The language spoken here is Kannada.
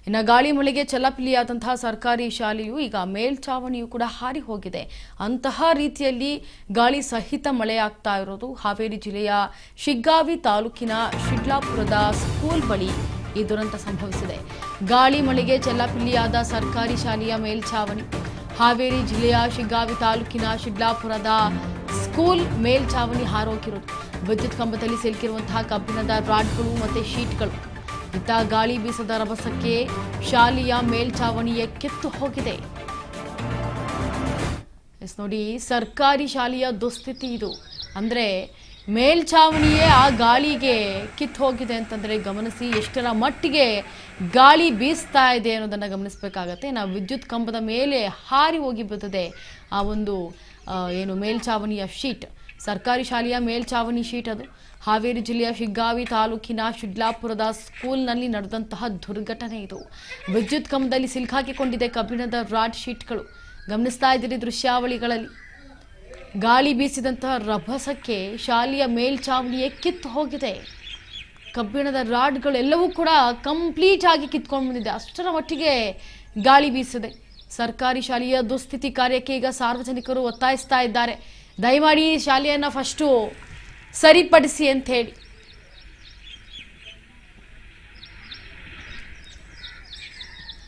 ಇನ್ನು ಗಾಳಿ ಮಳೆಗೆ ಚಲ್ಲಪಿಲ್ಲಿಯಾದಂತಹ ಸರ್ಕಾರಿ ಶಾಲೆಯು ಈಗ ಮೇಲ್ಛಾವಣಿಯು ಕೂಡ ಹಾರಿ ಹೋಗಿದೆ. ಅಂತಹ ರೀತಿಯಲ್ಲಿ ಗಾಳಿ ಸಹಿತ ಮಳೆಯಾಗ್ತಾ ಇರೋದು ಹಾವೇರಿ ಜಿಲ್ಲೆಯ ಶಿಗ್ಗಾವಿ ತಾಲೂಕಿನ ಶಿಡ್ಲಾಪುರದ ಸ್ಕೂಲ್ ಬಳಿ ಈ ದುರಂತ ಸಂಭವಿಸಿದೆ. ಗಾಳಿ ಮಳೆಗೆ ಚಲ್ಲಪಿಲ್ಲಿಯಾದ ಸರ್ಕಾರಿ ಶಾಲೆಯ ಮೇಲ್ಛಾವಣಿ ಹಾವೇರಿ ಜಿಲ್ಲೆಯ ಶಿಗ್ಗಾವಿ ತಾಲೂಕಿನ ಶಿಡ್ಲಾಪುರದ ಸ್ಕೂಲ್ ಮೇಲ್ಛಾವಣಿ ಹಾರೋಗಿರೋದು. ವಿದ್ಯುತ್ ಕಂಬದಲ್ಲಿ ಸಿಲುಕಿರುವಂತಹ ಕಬ್ಬಿಣದ ರಾಡ್ಗಳು ಮತ್ತು ಶೀಟ್ಗಳು. ಇತ್ತ ಗಾಳಿ ಬೀಸದ ರಭಸಕ್ಕೆ ಶಾಲೆಯ ಮೇಲ್ಛಾವಣಿಯೇ ಕಿತ್ತು ಹೋಗಿದೆ. ನೋಡಿ, ಸರ್ಕಾರಿ ಶಾಲೆಯ ದುಸ್ಥಿತಿ ಇದು. ಅಂದರೆ ಮೇಲ್ಛಾವಣಿಯೇ ಆ ಗಾಳಿಗೆ ಕಿತ್ತು ಹೋಗಿದೆ ಅಂತಂದರೆ ಗಮನಿಸಿ ಎಷ್ಟರ ಮಟ್ಟಿಗೆ ಗಾಳಿ ಬೀಸ್ತಾ ಇದೆ ಅನ್ನೋದನ್ನು ಗಮನಿಸಬೇಕಾಗತ್ತೆ. ನಾವು ವಿದ್ಯುತ್ ಕಂಬದ ಮೇಲೆ ಹಾರಿ ಹೋಗಿ ಬಿದ್ದಿದೆ ಆ ಒಂದು ಏನು ಮೇಲ್ಛಾವಣಿಯ ಶೀಟ್. ಸರ್ಕಾರಿ ಶಾಲೆಯ ಮೇಲ್ಛಾವಣಿ ಶೀಟ್ ಅದು. ಹಾವೇರಿ ಜಿಲ್ಲೆಯ ಶಿಗ್ಗಾವಿ ತಾಲೂಕಿನ ಶಿಡ್ಲಾಪುರದ ಸ್ಕೂಲ್ನಲ್ಲಿ ನಡೆದಂತಹ ದುರ್ಘಟನೆ ಇದು. ವಿದ್ಯುತ್ ಕಂಬದಲ್ಲಿ ಸಿಲುಕಾಕಿಕೊಂಡಿದೆ ಕಬ್ಬಿಣದ ರಾಡ್ ಶೀಟ್ಗಳು. ಗಮನಿಸ್ತಾ ಇದ್ದೀರಿ ದೃಶ್ಯಾವಳಿಗಳಲ್ಲಿ. ಗಾಳಿ ಬೀಸಿದಂತಹ ರಭಸಕ್ಕೆ ಶಾಲೆಯ ಮೇಲ್ಛಾವಣಿಯೇ ಕಿತ್ತು ಹೋಗಿದೆ. ಕಬ್ಬಿಣದ ರಾಡ್ಗಳೆಲ್ಲವೂ ಕೂಡ ಕಂಪ್ಲೀಟ್ ಆಗಿ ಕಿತ್ಕೊಂಡು ಬಂದಿದೆ. ಅಷ್ಟರ ಮಟ್ಟಿಗೆ ಗಾಳಿ ಬೀಸಿದೆ. ಸರ್ಕಾರಿ ಶಾಲೆಯ ದುಸ್ಥಿತಿ ಕಾರ್ಯಕ್ಕೆ ಈಗ ಸಾರ್ವಜನಿಕರು ಒತ್ತಾಯಿಸ್ತಾ ಇದ್ದಾರೆ. ದಯಮಾಡಿ ಶಾಲೆಯನ್ನು ಫಸ್ಟು ಸರಿಪಡಿಸಿ ಅಂತ ಹೇಳಿ.